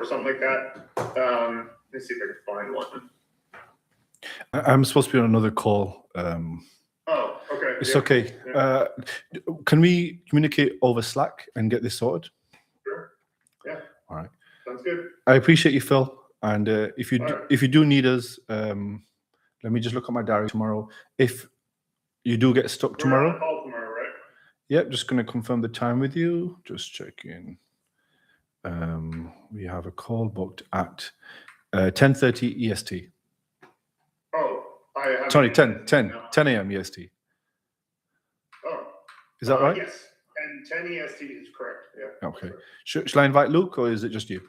or something like that. Let me see if I can find one. I'm supposed to be on another call. Oh, okay. It's yeah. okay. Yeah. Can we communicate over Slack and get this sorted? Sure. Yeah. All right. Sounds good. I appreciate you, Phil. And if you All if you do need us, let me just look at my diary tomorrow. If you do get stuck We're tomorrow, on call tomorrow, right? yep, just going to confirm the time with you. Just checking. We have a call booked at 10:30 EST. Oh, I have. Sorry, 10 a.m. EST. Oh, Is that right? Yes, and 10 EST is correct. Yeah. Okay. Should I invite Luke, or is it just you?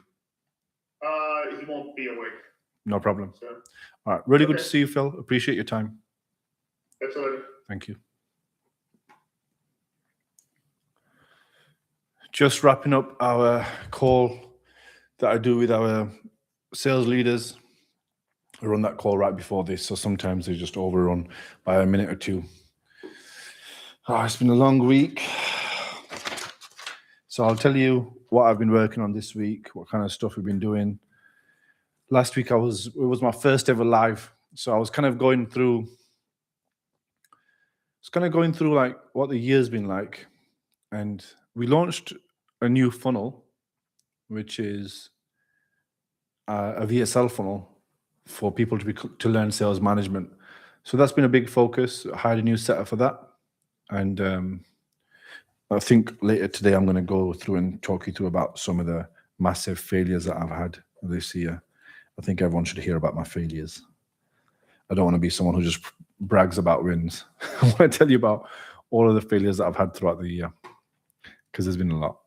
He won't be awake. No problem. So, All right. Really good Okay. to see you, Phil. Appreciate your time. absolutely. Thank you. Just wrapping up our call that I do with our sales leaders. I run that call right before this, so sometimes they just overrun by a minute or two. Oh, it's been a long week. So I'll tell you what I've been working on this week, what kind of stuff we've been doing. Last week it was my first ever live. So I was kind of going through like what the year's been like. And we launched a new funnel, which is a VSL funnel for people to learn sales management. So that's been a big focus. I hired a new setup for that. And I think later today I'm going to go through and talk you through about some of the massive failures that I've had this year. I think everyone should hear about my failures. I don't want to be someone who just brags about wins. I want to tell you about all of the failures that I've had throughout the year, because there's been a lot.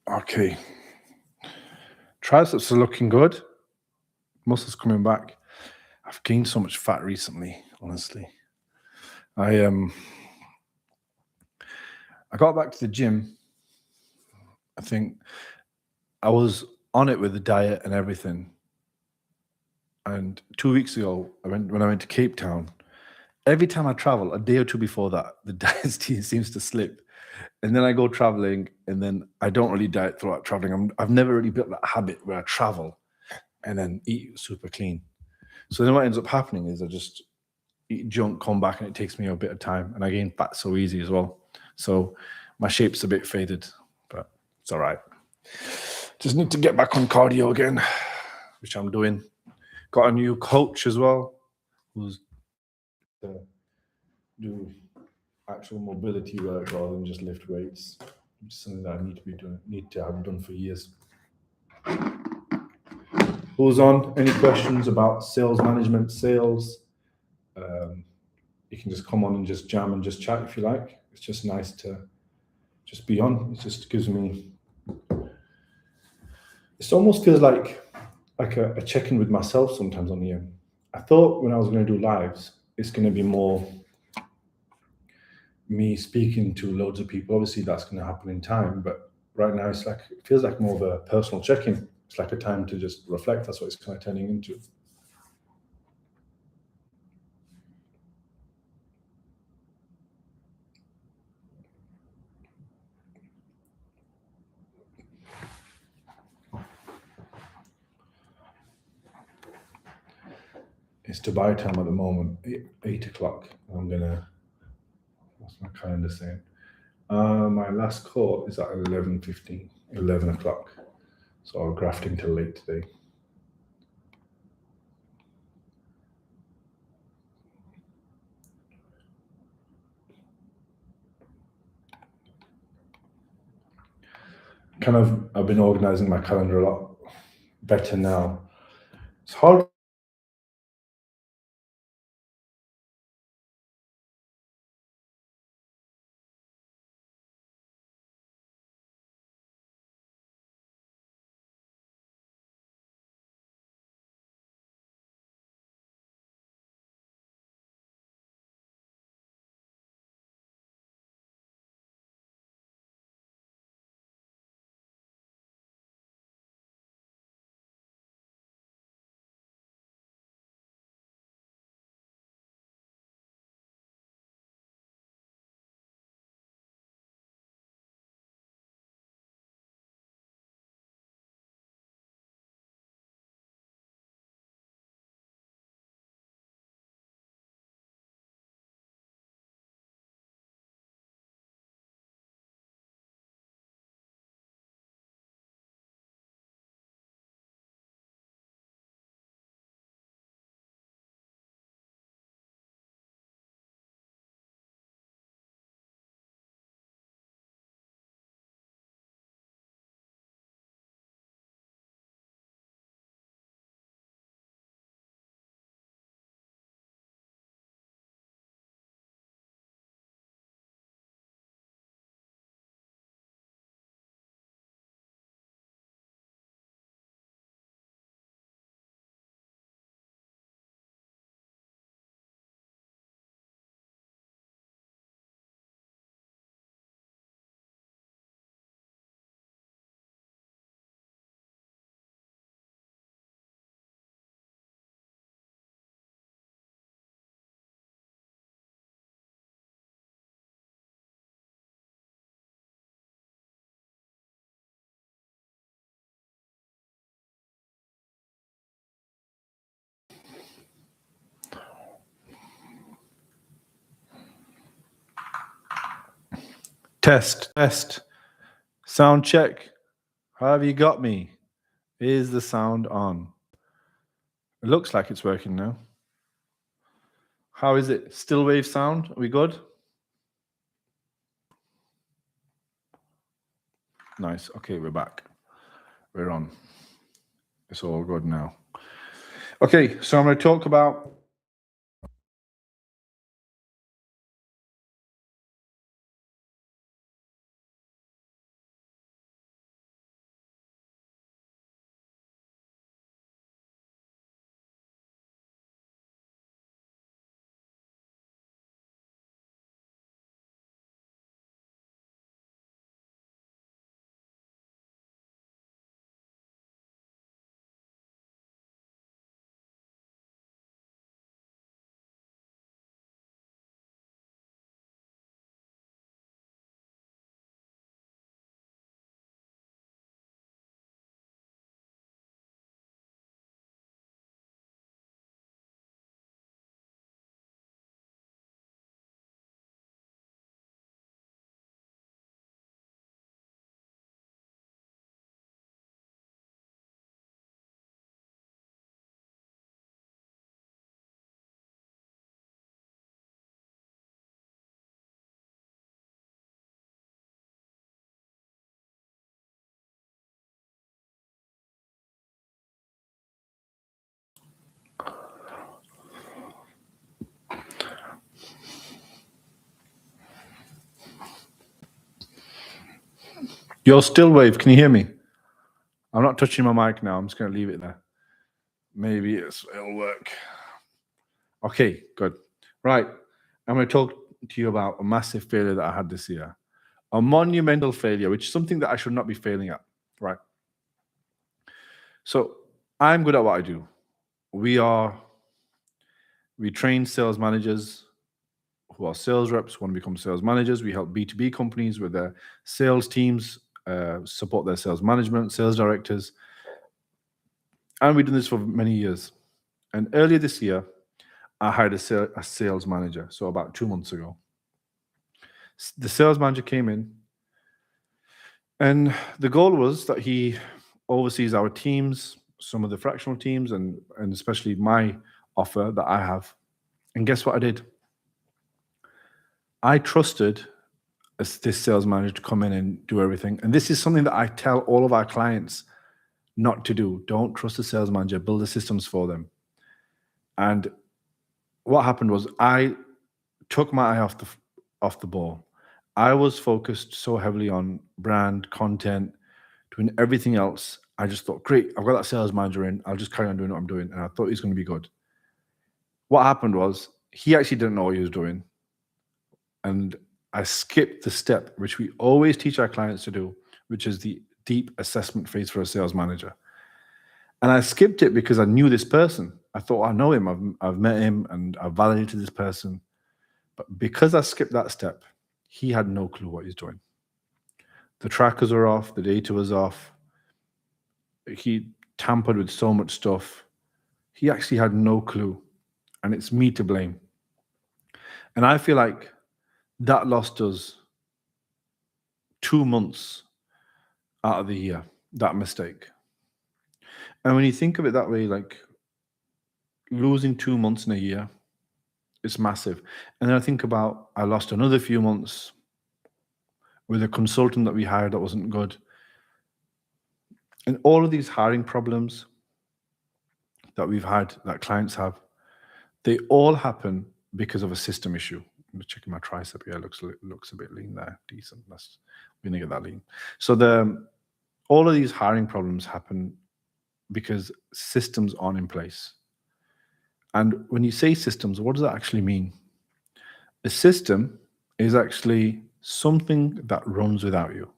Okay. Triceps are looking good. Muscles coming back. I've gained so much fat recently, honestly. I got back to the gym. I think I was on it with the diet and everything. And 2 weeks ago, when I went to Cape Town, every time I travel, a day or two before that, the diet seems to slip. And then I go traveling, and then I don't really diet throughout traveling. I've never really built that habit where I travel and then eat super clean. So then what ends up happening is I just eat junk, come back, and it takes me a bit of time, and I gain fat so easy as well. So my shape's a bit faded, but it's all right. Just need to get back on cardio again, which I'm doing. Got a new coach as well, who's to do actual mobility work rather than just lift weights. It's something that I need to have done for years. Who's on? Any questions about sales management, sales? You can just come on and just jam and just chat if you like. It's just nice to just be on. It just gives me. It almost feels like a check-in with myself sometimes on here. I thought when I was going to do lives, it's going to be more me speaking to loads of people. Obviously, that's going to happen in time, but right now it feels like more of a personal check-in. It's like a time to just reflect. That's what it's kind of turning into. It's Dubai time at the moment, 8 o'clock. I'm gonna. What's my calendar saying? My last call is at 11:15, 11 o'clock. So I'm grafting till late today. I've been organizing my calendar a lot better now. It's hard test sound check. How have you got me? Is the sound on? It looks like it's working now. How is it? Still wave sound? Are we good? Nice. Okay, we're back. We're on. It's all good now. Okay, so I'm going to talk about You're still wave. Can you hear me? I'm not touching my mic now. I'm just going to leave it there. Maybe it'll work. Okay, good. Right. I'm going to talk to you about a massive failure that I had this year. A monumental failure, which is something that I should not be failing at. Right. So I'm good at what I do. We train sales managers who are sales reps, want to become sales managers. We help B2B companies with their sales teams, support their sales management, sales directors. And we've done this for many years. And earlier this year, I hired a sales manager. So about 2 months ago, the sales manager came in, and the goal was that he oversees our teams, some of the fractional teams, and especially my offer that I have. And guess what I did? I trusted this sales manager to come in and do everything. And this is something that I tell all of our clients not to do. Don't trust the sales manager, build the systems for them. And what happened was I took my eye off the ball. I was focused so heavily on brand, content, doing everything else. I just thought, great, I've got that sales manager in. I'll just carry on doing what I'm doing. And I thought he's going to be good. What happened was he actually didn't know what he was doing. And I skipped the step, which we always teach our clients to do, which is the deep assessment phase for a sales manager. And I skipped it because I knew this person. I thought, I know him, I've met him, and I've validated this person. But because I skipped that step, he had no clue what he's doing. The trackers are off, the data was off. He tampered with so much stuff. He actually had no clue. And it's me to blame. And I feel like that lost us 2 months out of the year, that mistake. And when you think of it that way, like losing 2 months in a year, it's massive. And then I think about, I lost another few months with a consultant that we hired that wasn't good. And all of these hiring problems that we've had, that clients have, they all happen because of a system issue. I'm checking my tricep here. Looks a bit lean there. Decent. We're gonna get that lean. So all of these hiring problems happen because systems aren't in place. And when you say systems, what does that actually mean? A system is actually something that runs without you.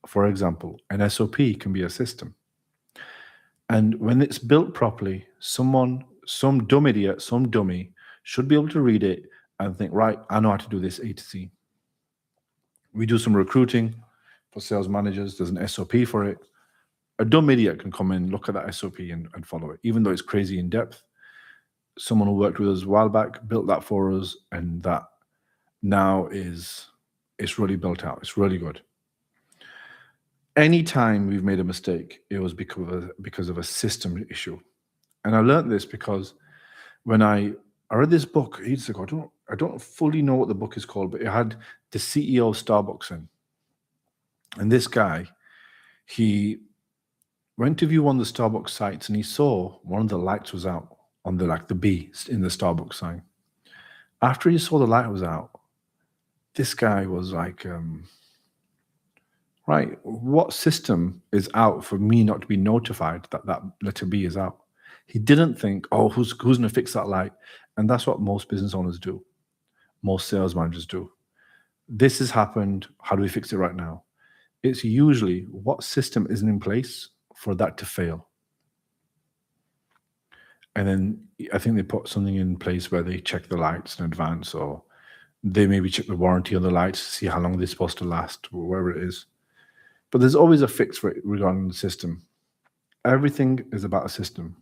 For example, an SOP can be a system. And when it's built properly, some dumb idiot, some dummy should be able to read it and think, right, I know how to do this A to Z. We do some recruiting for sales managers. There's an SOP for it. A dumb idiot can come in, look at that SOP and follow it, even though it's crazy in depth. Someone who worked with us a while back built that for us, and that now it's really built out. It's really good. Anytime we've made a mistake, it was because of a system issue. And I learned this because when I read this book ages ago, I don't fully know what the book is called, but it had the CEO of Starbucks in. And this guy, he went to view one of the Starbucks sites and he saw one of the lights was out on the B in the Starbucks sign. After he saw the light was out, this guy was like, right, what system is out for me not to be notified that letter B is out? He didn't think, oh, who's going to fix that light? And that's what most business owners do. Most sales managers do. This has happened. How do we fix it right now? It's usually what system isn't in place for that to fail. And then I think they put something in place where they check the lights in advance, or they maybe check the warranty on the lights to see how long they're supposed to last, or wherever it is. But there's always a fix for it regarding the system. Everything is about a system.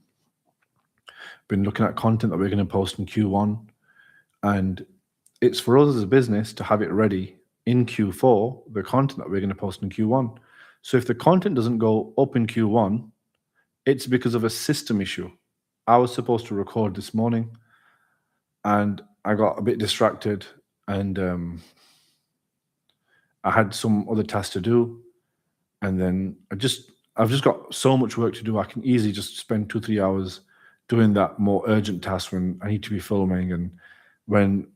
Been looking at content that we're going to post in Q1, and it's for us as a business to have it ready in Q4, the content that we're going to post in Q1. So if the content doesn't go up in Q1, it's because of a system issue. I was supposed to record this morning and I got a bit distracted, and I had some other tasks to do. And then I've just got so much work to do. I can easily just spend 2-3 hours doing that more urgent task when I need to be filming. And when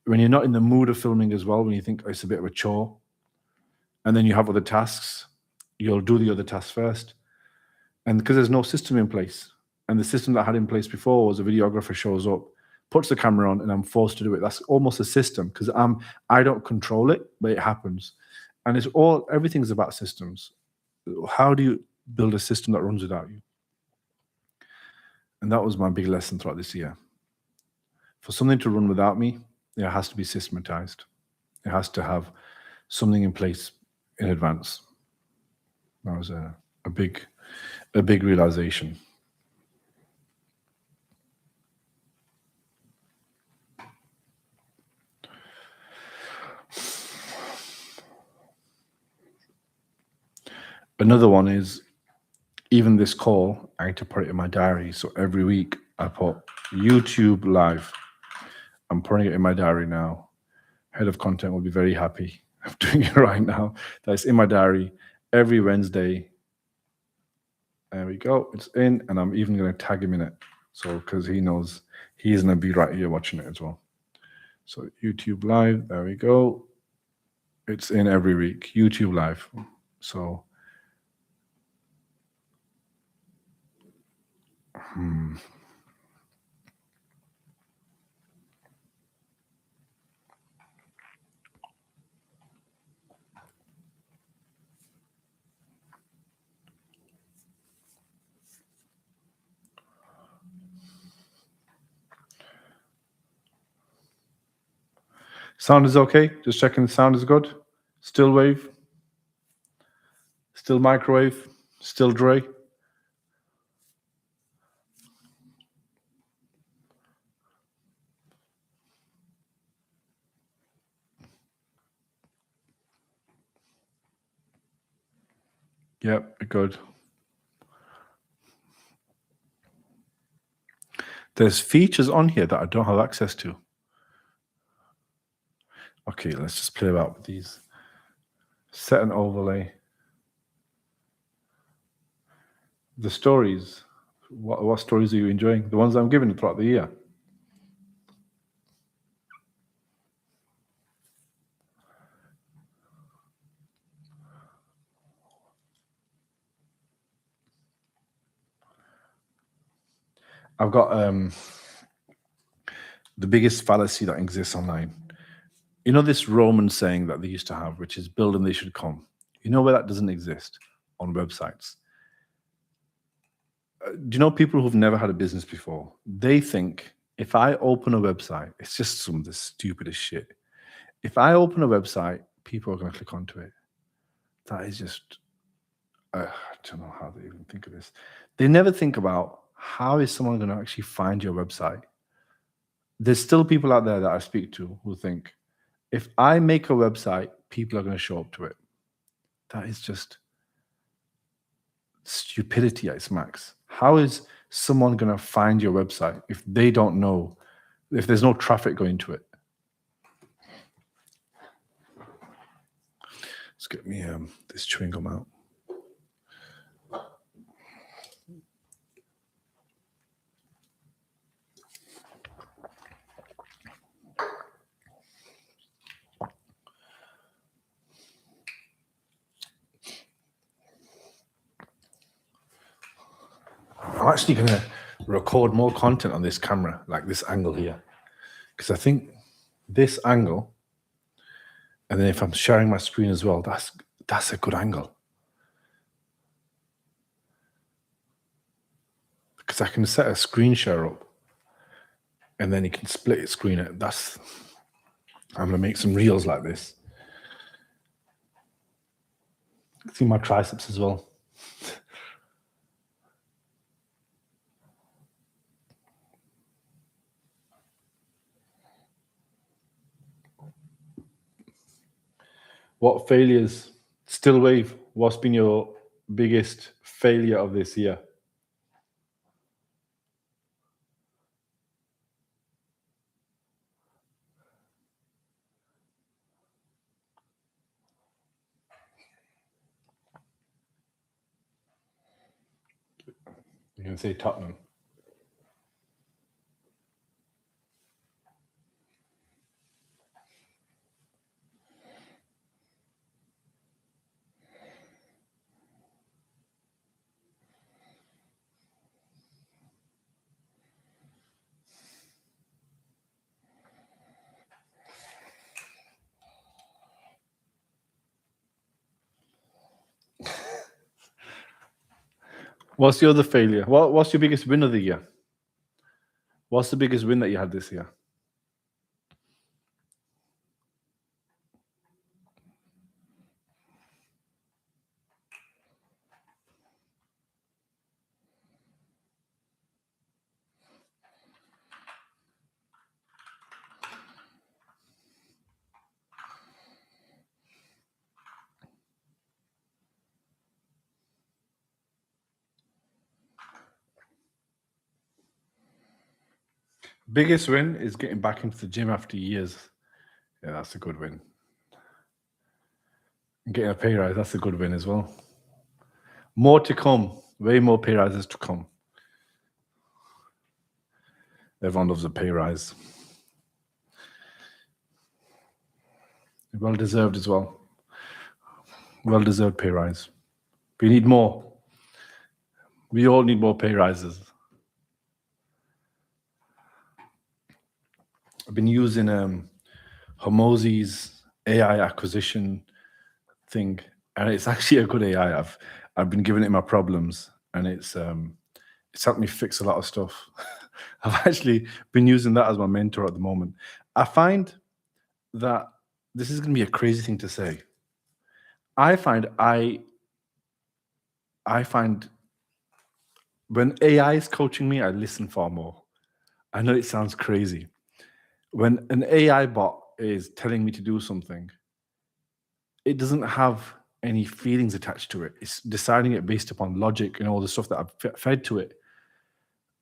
you're not in the mood of filming as well, when you think it's a bit of a chore. and then you have other tasks, you'll do the other tasks first. And because there's no system in place, and the system that I had in place before was a videographer shows up, puts the camera on, and I'm forced to do it. That's almost a system because I don't control it, but it happens. And everything's about systems. How do you build a system that runs without you? And that was my big lesson throughout this year. For something to run without me, it has to be systematized. It has to have something in place in advance. That was a big realization. Another one is, even this call, I need to put it in my diary. So every week I put YouTube live. I'm putting it in my diary now. Head of content will be very happy. I'm doing it right now. That's in my diary every Wednesday. There we go. It's in, and I'm even going to tag him in it. So, because he knows he's going to be right here watching it as well. So YouTube live, there we go. It's in every week, YouTube live. So, sound is okay. Just checking the sound is good. Still wave. Still microwave. Still Dre. Yep, good. There's features on here that I don't have access to. Okay, let's just play about with these. Set an overlay. The stories. What stories are you enjoying? The ones I'm giving throughout the year. I've got the biggest fallacy that exists online. You know this Roman saying that they used to have, which is build and they should come. You know where that doesn't exist? On websites. Do you know people who've never had a business before? They think if I open a website, it's just some of the stupidest shit. If I open a website, people are going to click onto it. That is just, I don't know how they even think of this. They never think about how is someone going to actually find your website. There's still people out there that I speak to who think, if I make a website, people are going to show up to it. That is just stupidity at its max. How is someone going to find your website if they don't know, if there's no traffic going to it? Let's get me this chewing gum out. I'm actually going to record more content on this camera, like this angle here, because I think this angle, and then if I'm sharing my screen as well, that's a good angle. Because I can set a screen share up, and then you can split your screen. I'm going to make some reels like this. See my triceps as well. What failures? Still wave. What's been your biggest failure of this year? You can say Tottenham. What's your other failure? What's your biggest win of the year? What's the biggest win that you had this year? Biggest win is getting back into the gym after years. Yeah, that's a good win. And getting a pay rise, that's a good win as well. More to come. Way more pay rises to come. Everyone loves a pay rise. Well deserved as well. Well deserved pay rise. We need more. We all need more pay rises. I've been using Hormozi's AI acquisition thing, and it's actually a good AI. I've been giving it my problems, and it's helped me fix a lot of stuff. I've actually been using that as my mentor at the moment. I find that this is going to be a crazy thing to say. I find when AI is coaching me, I listen far more. I know it sounds crazy. When an AI bot is telling me to do something, it doesn't have any feelings attached to it. It's deciding it based upon logic and all the stuff that I've fed to it.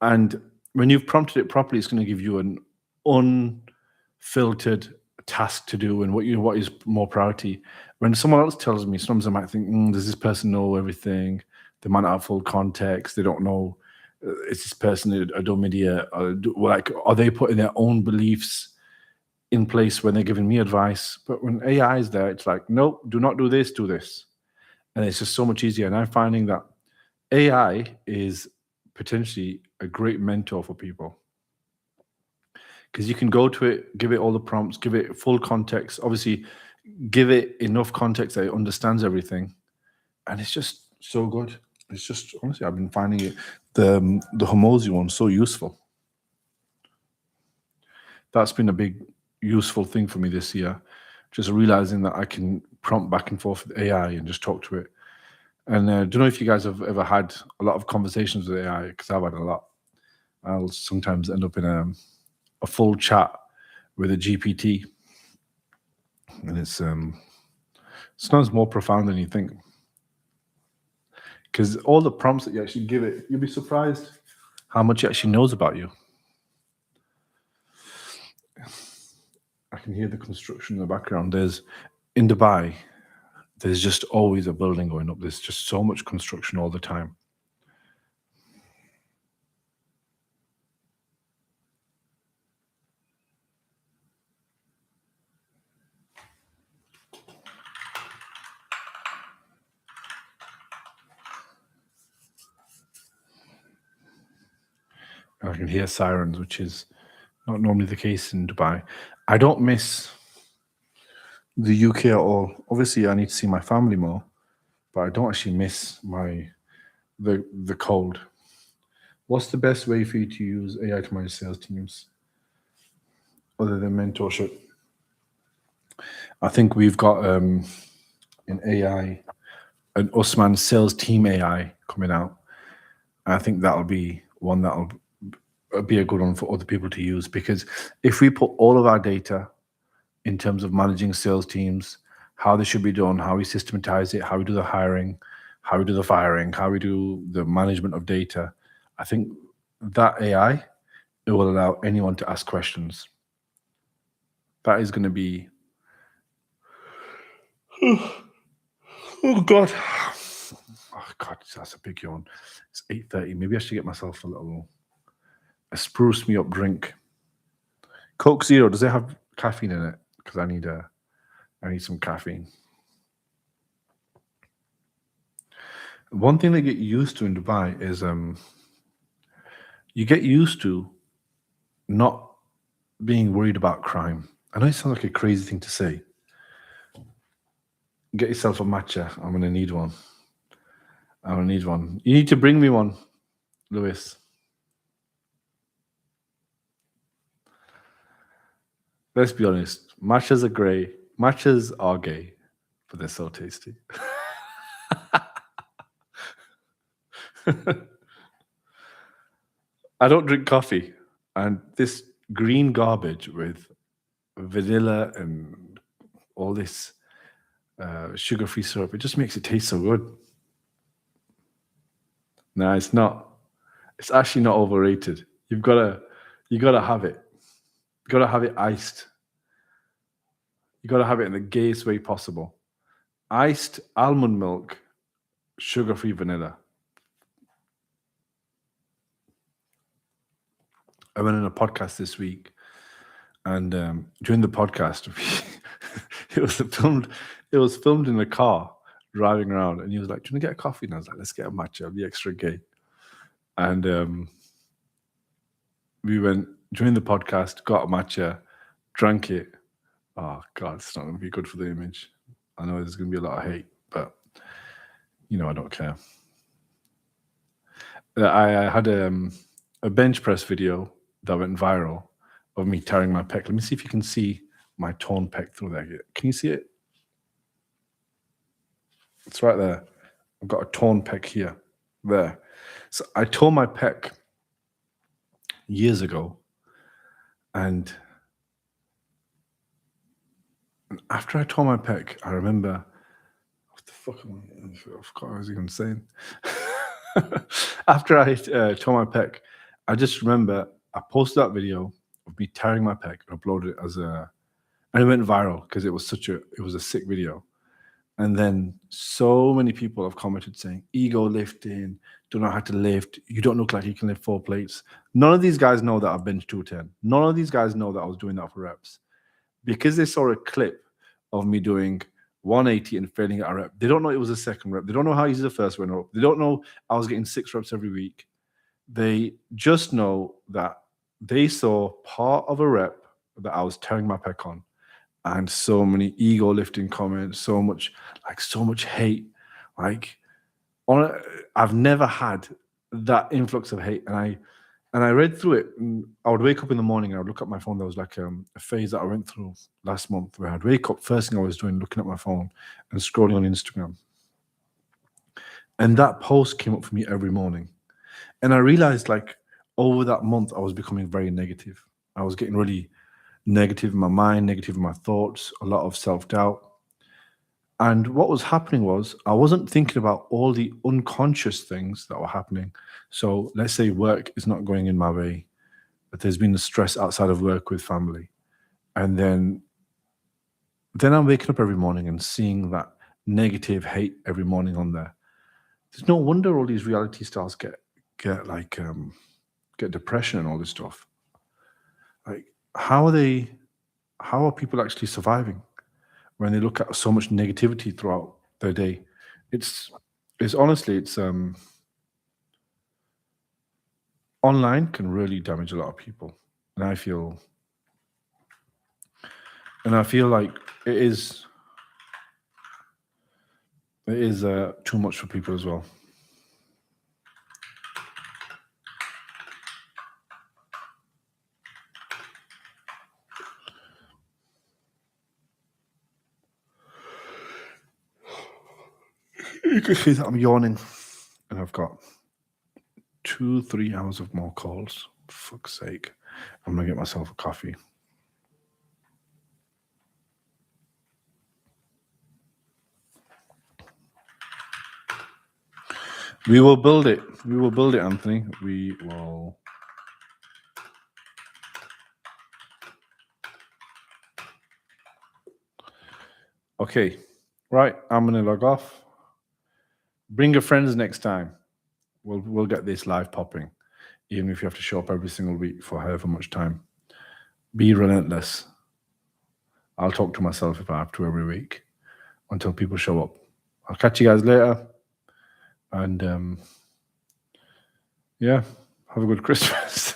And when you've prompted it properly, it's going to give you an unfiltered task to do and what is more priority. When someone else tells me, sometimes I might think, does this person know everything? They might not have full context. They don't know. Is this person a dumb idiot? Are they putting their own beliefs in place when they're giving me advice? But when AI is there, it's like, nope, do not do this, do this. And it's just so much easier. And I'm finding that AI is potentially a great mentor for people, because you can go to it, give it all the prompts, give it full context, obviously give it enough context that it understands everything. And it's just so good. It's just, honestly, I've been finding it, the Hormozi one, so useful. That's been a big useful thing for me this year, just realizing that I can prompt back and forth with AI and just talk to it. And I don't know if you guys have ever had a lot of conversations with AI, because I've had a lot. I'll sometimes end up in a full chat with a GPT, and it's sometimes more profound than you think, because all the prompts that you actually give it, you'll be surprised how much it actually knows about you. I can hear the construction in the background. In Dubai, there's just always a building going up. There's just so much construction all the time. And I can hear sirens, which is not normally the case in Dubai. I don't miss the UK at all. Obviously, I need to see my family more, but I don't actually miss the cold. What's the best way for you to use AI to manage sales teams other than mentorship? I think we've got an AI, an Usman sales team AI coming out. I think that'll be one that'll be a good one for other people to use, because if we put all of our data in terms of managing sales teams, how they should be done, how we systematize it, how we do the hiring, how we do the firing, how we do the management of data, I think that AI, it will allow anyone to ask questions. That is going to be, oh God, that's a big yawn. It's 8:30. Maybe I should get myself a spruce me up drink. Coke Zero, does it have caffeine in it? Because I need some caffeine. One thing they get used to in Dubai is you get used to not being worried about crime. I know it sounds like a crazy thing to say. Get yourself a matcha. I'm going to need one. I don't need one. You need to bring me one, Lewis. Let's be honest. Matchas are grey. Matchas are gay, but they're so tasty. I don't drink coffee, and this green garbage with vanilla and all this sugar-free syrup, it just makes it taste so good. No, it's not. It's actually not overrated. You gotta have it. You gotta have it iced. You gotta have it in the gayest way possible. Iced almond milk, sugar-free vanilla. I went on a podcast this week, and during the podcast, it was filmed in a car driving around, and he was like, "Do you want to get a coffee?" And I was like, "Let's get a matcha. I'll be extra gay." And we went during the podcast, got a matcha, drank it. Oh God, it's not going to be good for the image. I know there's going to be a lot of hate, but I don't care. I had a bench press video that went viral of me tearing my pec. Let me see if you can see my torn pec through there. Can you see it? It's right there. I've got a torn pec here. There. So I tore my pec years ago, and after I tore my pec, I remember, what the fuck am I forgot what I was even saying. After I tore my pec, I just remember I posted that video of me tearing my pec and uploaded it and it went viral because it was a sick video. And then so many people have commented saying, ego lifting, don't know how to lift, you don't look like you can lift 4 plates. None of these guys know that I've benched 210. None of these guys know that I was doing that for reps. Because they saw a clip of me doing 180 and failing at a rep, they don't know it was a second rep. They don't know how easy the first went up. They don't know I was getting 6 reps every week. They just know that they saw part of a rep that I was tearing my pec on. And so many ego lifting comments, so much hate. I've never had that influx of hate. And I read through it, and I would wake up in the morning and I would look at my phone. There was like a phase that I went through last month where I'd wake up, first thing I was doing, looking at my phone and scrolling on Instagram. And that post came up for me every morning. And I realized over that month, I was becoming very negative. I was getting really negative in my mind, negative in my thoughts, a lot of self-doubt. And what was happening was I wasn't thinking about all the unconscious things that were happening. So let's say work is not going in my way, but there's been a stress outside of work with family. And then I'm waking up every morning and seeing that negative hate every morning on there. There's no wonder all these reality stars get depression and all this stuff. How are people actually surviving when they look at so much negativity throughout their day? It's honestly, online can really damage a lot of people. And I feel like it is too much for people as well. You can see that I'm yawning, and I've got 2-3 hours of more calls. For fuck's sake. I'm gonna get myself a coffee. We will build it. We will build it, Anthony. We will. Okay. Right. I'm gonna log off. Bring your friends next time. We'll get this live popping, even if you have to show up every single week for however much time. Be relentless. I'll talk to myself if I have to every week until people show up. I'll catch you guys later. And yeah, have a good Christmas.